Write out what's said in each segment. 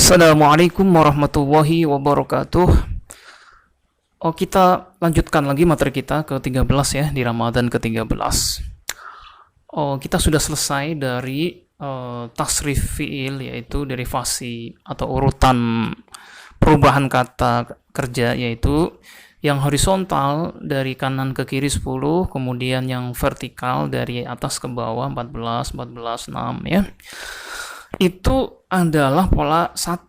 Assalamualaikum warahmatullahi wabarakatuh. Kita lanjutkan lagi materi kita ke-13 ya, di Ramadan ke-13. Kita sudah selesai dari tasrif fi'il, yaitu derivasi atau urutan perubahan kata kerja, yaitu yang horizontal dari kanan ke kiri 10, kemudian yang vertikal dari atas ke bawah 14, 14, 6 ya. Itu adalah pola 1.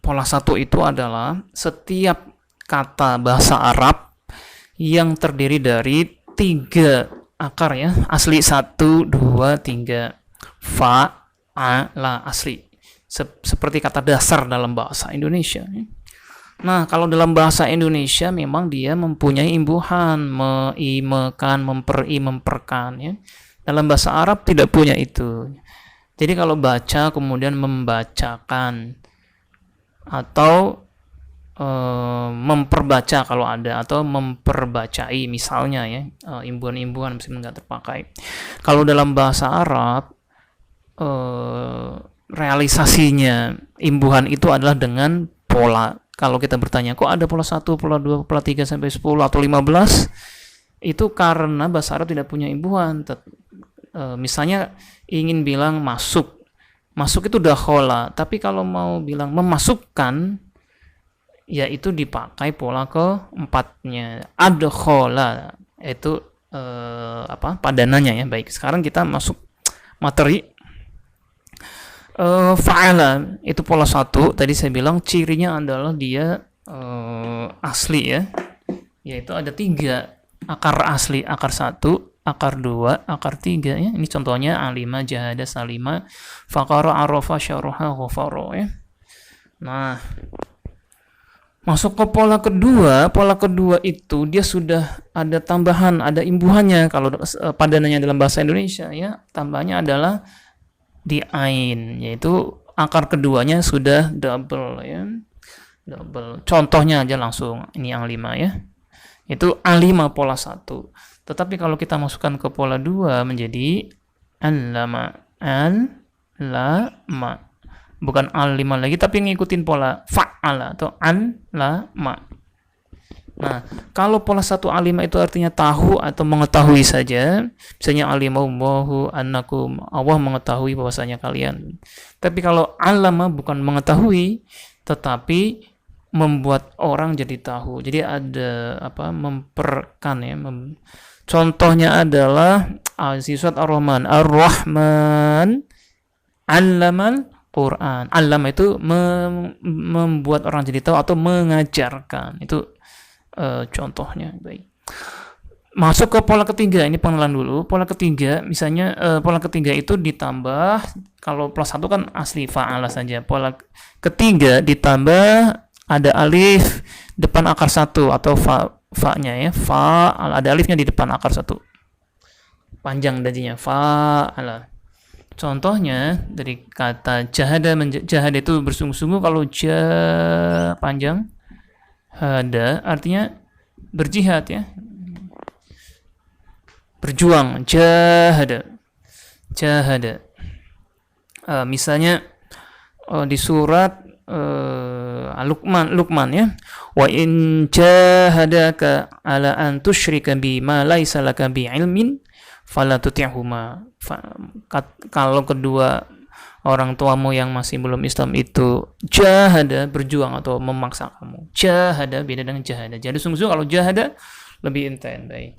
Pola 1 itu adalah setiap kata bahasa Arab yang terdiri dari 3 akar ya, asli 1, 2, 3. Fa, a, la, asli. Seperti kata dasar dalam bahasa Indonesia. Nah, kalau dalam bahasa Indonesia memang dia mempunyai imbuhan, me-i, mekan, memper-i, memperkan ya. Dalam bahasa Arab tidak punya itu. Jadi kalau baca kemudian membacakan atau memperbaca kalau ada, atau memperbacai misalnya ya, imbuhan-imbuhan meskipun nggak terpakai. Kalau dalam bahasa Arab realisasinya imbuhan itu adalah dengan pola. Kalau kita bertanya kok ada pola 1, pola 2, pola 3 sampai 10 atau 15, itu karena bahasa Arab tidak punya imbuhan. Misalnya ingin bilang masuk itu dakhala, tapi kalau mau bilang memasukkan ya itu dipakai pola keempatnya, adkhala, itu padanannya ya. Baik, sekarang kita masuk materi. Fa'ala itu pola 1, tadi saya bilang cirinya adalah dia asli ya, yaitu ada 3 akar asli, akar 1, akar 2, akar 3 ya. Ini contohnya alima, jahada, salima, faqara, arafa, syaraha, ghafara ya. Nah, masuk ke pola kedua. Pola kedua itu dia sudah ada tambahan, ada imbuhannya. Kalau padanannya dalam bahasa Indonesia ya, tambahannya adalah di ain, yaitu akar keduanya sudah double ya. Double. Contohnya aja langsung, ini yang 5 ya. Itu alima pola 1. Tetapi kalau kita masukkan ke pola 2 menjadi al-lama, al-lama. Bukan al-lima lagi, tapi ngikutin pola fa'ala atau al-lama. Nah, kalau pola 1 alima itu artinya tahu atau mengetahui saja. Misalnya alimallahu annakum, Allah mengetahui bahwasanya kalian. Tapi kalau alama bukan mengetahui, tetapi membuat orang jadi tahu. Jadi ada memperkan ya. Contohnya adalah surat Ar-Rahman. Ar-Rahman 'allamal Quran. 'Allama itu membuat orang jadi tahu atau mengajarkan. Itu contohnya. Baik. Masuk ke pola ketiga, ini pengenalan dulu. Pola ketiga, misalnya pola ketiga itu ditambah, kalau plus 1 kan asli fa'ala saja. Pola ketiga ditambah ada alif depan akar 1 atau fa-nya ya. Fa, ada alifnya di depan akar 1. Panjang tadinya fa'ala. Contohnya dari kata jahada, jahada itu bersungguh-sungguh. Kalau panjang, hada artinya berjihad ya, berjuang, jahada. Misalnya di surat Luqman ya, wa in jahadaka ala an tusyrika bima laisa laka bi ilmin fala tuti'huma. Kalau kedua orang tuamu yang masih belum Islam itu jahada, berjuang atau memaksa kamu. Jahada beda dengan jahada. Jadi sungguh-sungguh, kalau jahada lebih intens. Baik.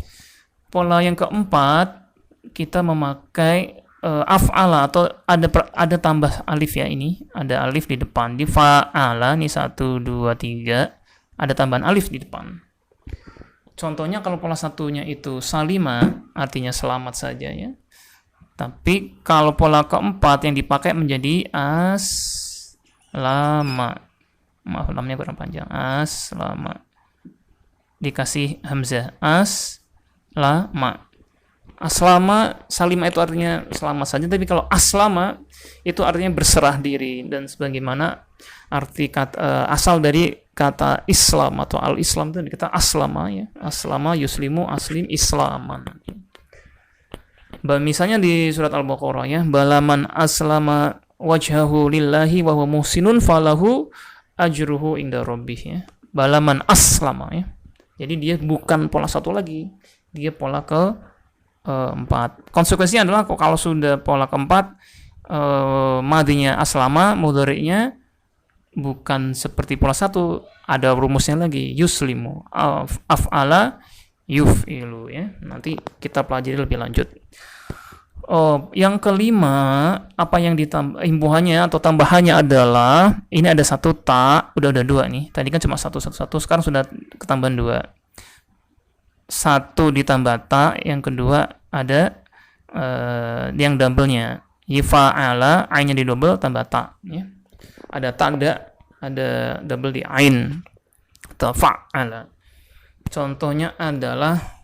Pola yang keempat, kita memakai af'ala atau ada tambah alif ya, ini ada alif di depan. Di fa'ala nih 1, 2, 3 ada tambahan alif di depan. Contohnya kalau pola satunya itu salima, artinya selamat saja ya. Tapi kalau pola keempat yang dipakai menjadi aslama. Maaf, lamnya kurang panjang. Aslama. Dikasih hamzah. Aslama. Aslama, salima itu artinya selamat saja. Tapi kalau aslama itu artinya berserah diri. Dan sebagaimana arti kata asal dari kata Islam atau al-Islam itu kita aslama ya. Aslama, yuslimu, aslim, islaman. Misalnya di surat Al-Baqarah ya, balaman aslama wajhahu lillahi wa huwa muhsinun falahu ajruhu inda rabbih ya. Balaman aslama ya. Jadi dia bukan pola satu lagi, dia pola ke empat. Konsekuensinya adalah kalau sudah pola keempat, madinya aslama, mudhari'nya bukan seperti pola satu, ada rumusnya lagi, yuslimu, af'ala, yuf'ilu ya. Nanti kita pelajari lebih lanjut. Yang kelima, apa yang ditambah imbuhannya atau tambahannya adalah ini ada satu ta, udah ada dua nih. Tadi kan cuma satu, sekarang sudah ketambahan dua. Satu ditambah ta, yang kedua ada yang double-nya. Yifa'ala, ainnya di double tambah ta ya. Ada ta, ada double di ain. Fa'ala. Contohnya adalah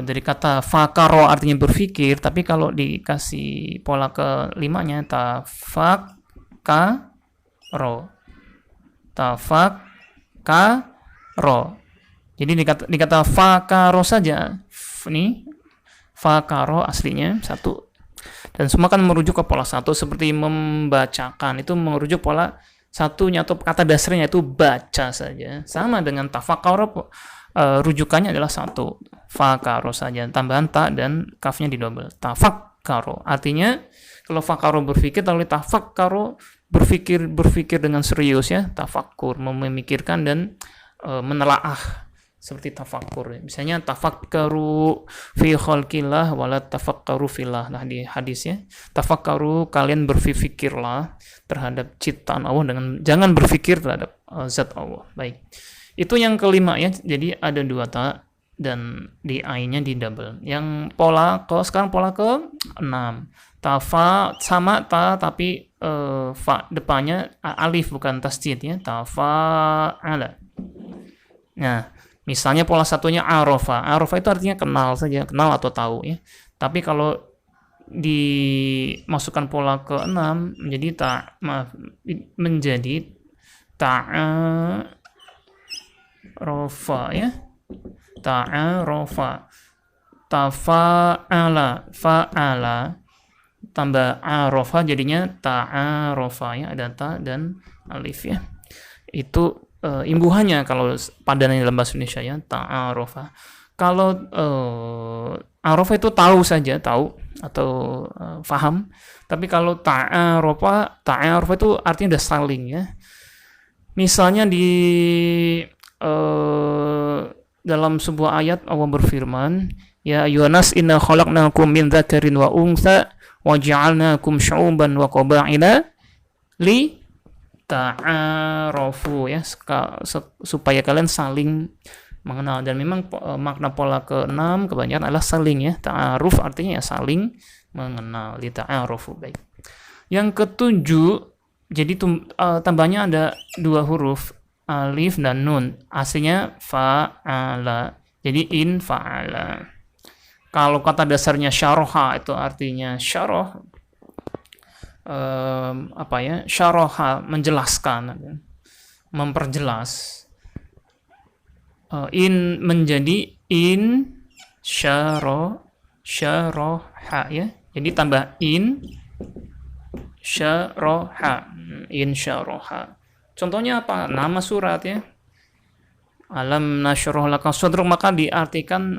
dari kata fakaro artinya berpikir, tapi kalau dikasih pola kelimanya tafakaro. Jadi dikata fakaro saja. Ini fakaro aslinya satu. Dan semua kan merujuk ke pola satu, seperti membacakan itu merujuk pola satunya atau kata dasarnya itu baca saja. Sama dengan tafakaro, rujukannya adalah satu, fakaro saja, tambahan ta dan kafnya di double. Tafakkaro artinya kalau fakaro berpikir, lalu tafakkaro berpikir dengan serius ya, tafakkur memikirkan dan menelaah, seperti tafakkur. Misalnya tafakkaru fi khalqillah wala tafakkaru fillah. Nah di hadis ya, tafakkaru kalian berfikirlah terhadap ciptaan Allah dengan jangan berpikir terhadap zat Allah. Baik. Itu yang kelima ya. Jadi ada dua ta dan di ainnya di double. Yang sekarang pola ke 6. Tafa sama ta tapi fa depannya alif bukan tasdid ya. Tafa'ala. Nah, misalnya pola satunya arofa. Arofa itu artinya kenal saja, kenal atau tahu ya. Tapi kalau dimasukkan pola ke 6 menjadi ta'arofa ya. Ta'arofa. Tafa'ala, fa'ala tambah arofa jadinya ta'arofa ya, ada ta dan alif ya. Itu imbuhannya kalau padanan dalam bahasa Indonesia ya, ta'arofa. Kalau arofa itu tahu saja, tahu atau faham. Tapi kalau ta'arofa itu artinya udah saling ya. Misalnya di dalam sebuah ayat Allah berfirman, ya ayyuhannas inna khalaqnakum min dzakarin wa untha wa ja'alnakum syu'uban wa qaba'ila li ta'arofu ya, supaya kalian saling mengenal. Dan memang makna pola ke-6 kebanyakan adalah saling ya. Ta'aruf artinya ya saling mengenal, li ta'arofu. Baik. Yang ketujuh, jadi tambahnya ada dua huruf, alif dan nun. Aslinya fa'ala. Jadi in fa'ala. Kalau kata dasarnya syaroha itu artinya syaroh, syaroha menjelaskan, memperjelas. In menjadi in syaroha ya. Jadi tambah in syaroha, in syaroha. Contohnya apa? Nama surat ya. Alam nasyrah laka sadrak, maka diartikan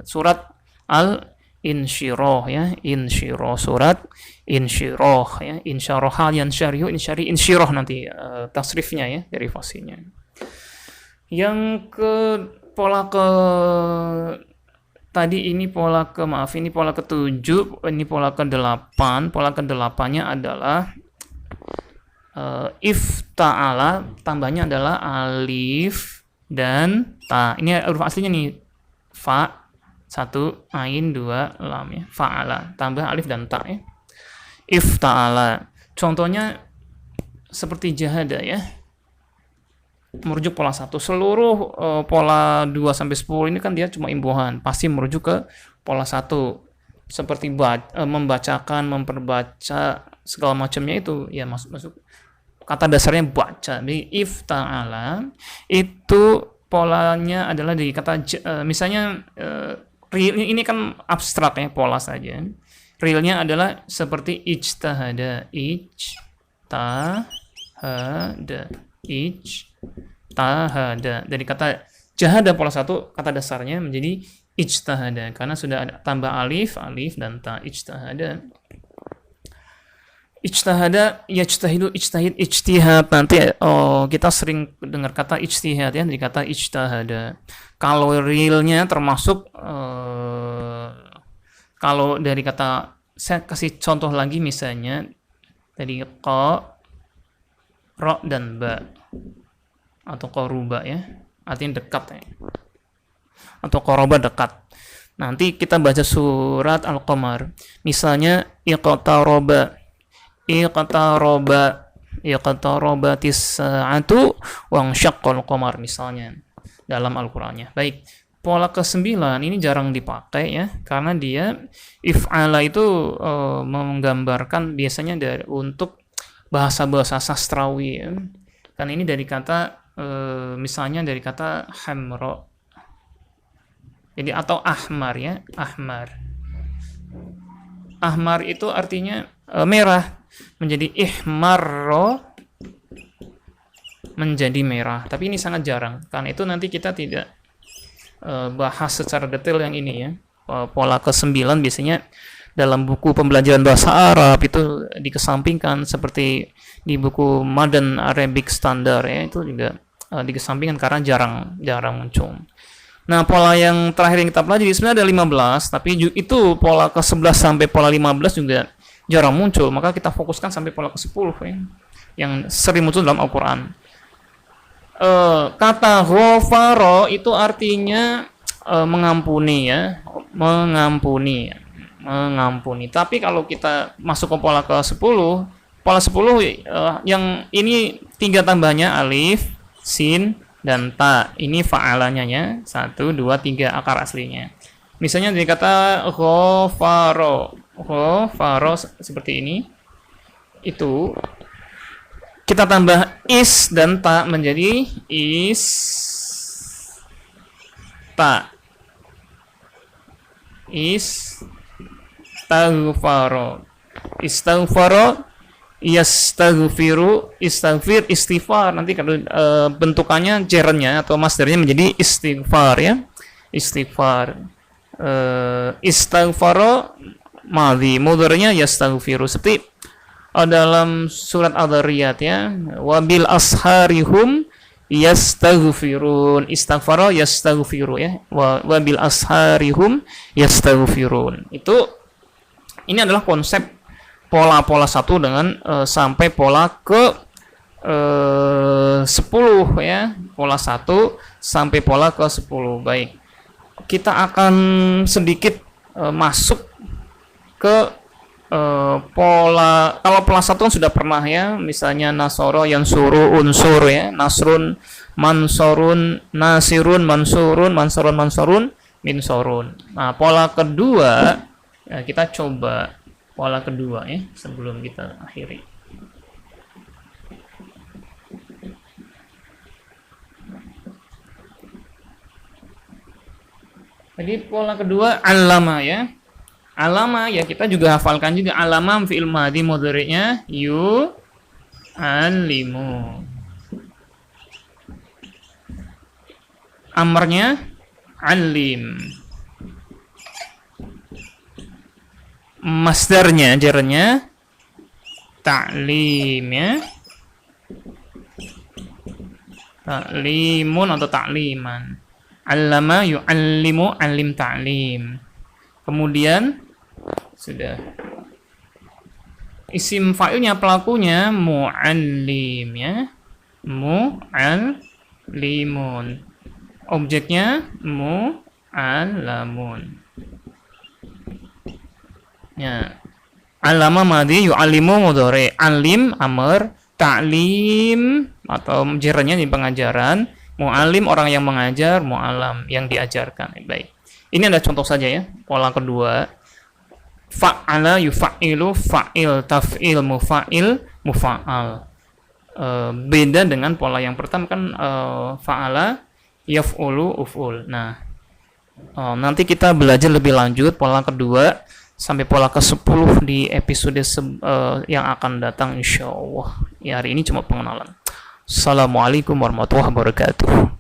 surat al-insyirah ya. Insyirah, surat insyirah ya. Insyaraha yansyarihu insyari insyirah nanti tasrifnya ya, derivasinya. Yang pola ke-7, ini pola ke-8. Pola ke-8-nya adalah ifta'ala, tambahnya adalah alif dan ta. Ini huruf aslinya nih, fa 1, ain 2, lam ya. Fa'ala, tambah alif dan ta ya. Ifta'ala. Contohnya seperti jahada ya. Merujuk pola 1. Seluruh pola 2 sampai 10 ini kan dia cuma imbuhan, pasti merujuk ke pola 1. Seperti membacakan, memperbaca, segala macamnya itu ya masuk kata dasarnya baca. Jadi ifta'ala itu polanya adalah di kata misalnya ini kan abstrak ya, pola saja. realnya adalah seperti ijtahada, ijtahada. Dari kata jahada pola 1, kata dasarnya menjadi ijtahada karena sudah ada tambah alif dan ta. Ijtahada yajtahidu, ijtahid, ijtihad. Nanti kita sering dengar kata ijtihad ya, dari kata ijtahada. Kalau realnya termasuk kalau dari kata, saya kasih contoh lagi misalnya dari qa, ra dan ba atau qaruba ya, artinya dekat ya, atau qoroba dekat. Nanti kita baca surat Al-Qamar, misalnya iqtarabatis sa'atu wa syaqqal qamar misalnya dalam Al-Qur'annya. Baik, pola ke-9 ini jarang dipakai ya, karena dia if'ala itu menggambarkan biasanya untuk bahasa-bahasa sastrawi ya. Kan ini dari kata misalnya dari kata hamra. Jadi atau ahmar ya, ahmar itu artinya merah, menjadi ihmarro, menjadi merah. Tapi ini sangat jarang, karena itu nanti kita tidak bahas secara detail yang ini ya. Pola ke-9 biasanya dalam buku pembelajaran bahasa Arab itu dikesampingkan, seperti di buku Modern Arabic Standard ya, itu juga dikesampingkan karena jarang muncul. Nah, pola yang terakhir yang kita pelajari sebenarnya ada 15, tapi itu pola ke-11 sampai pola 15 juga jarang muncul, maka kita fokuskan sampai pola ke-10 ya, yang sering muncul dalam Al-Quran. Kata ghafaro itu artinya mengampuni ya, mengampuni. Tapi kalau kita masuk ke pola ke-10, pola 10 yang ini 3 tambahnya alif, sin, dan ta. Ini fa'alanya ya, 1, 2, 3 akar aslinya. Misalnya dari kata ghafaro seperti ini, itu kita tambah is dan ta menjadi is ta, istaghfaro, yastaghfiru, istighfir, istighfar. Nanti kalau bentukannya jerennya atau masdarnya menjadi istighfar ya, istighfar. Istaghfaro madhi, mudhari'nya yastaghfiru, seperti dalam surat Al-Dhariyat ya, wabil asharihum yastaghfirun, istaghfara yastaghfiru ya, wabil asharihum yastaghfirun. Ini adalah konsep pola-pola 1 dengan sampai pola ke 10 ya, pola 1 sampai pola ke 10. Baik, kita akan sedikit masuk ke pola. Kalau pola 1 sudah pernah ya, misalnya nasoro, yansuru, unsur ya, nasrun, mansorun, nasirun, mansurun, mansorun, minsorun. Nah, pola kedua ya, kita coba pola kedua ya sebelum kita akhiri. Jadi pola kedua alama ya. Alama ya, kita juga hafalkan juga alama fi'il madhi mudhari'nya yu alimu. Amarnya alim. Masdarnya jarnya ta'lim ya. Ta'limun atau ta'liman. Allama yu'allimu, alim ta'lim. Kemudian sudah isim fa'ilnya, pelakunya mu'allim ya, mu'allimun. Objeknya mu'allamun ya. Alama madhi, yu'allimu mudhari, alim amr, ta'lim atau jarnya di pengajaran, mu'allim orang yang mengajar, mu'allam yang diajarkan. Baik, ini ada contoh saja ya. Pola kedua, fa'ala yufa'ilu, fa'il, taf'il, mufa'il, mufa'al. Beda dengan pola yang pertama kan fa'ala yaf'ulu, uf'ul. Nah, nanti kita belajar lebih lanjut pola kedua Sampai pola ke-10 di episode yang akan datang, insya Allah. Ya, hari ini cuma pengenalan. Assalamualaikum warahmatullahi wabarakatuh.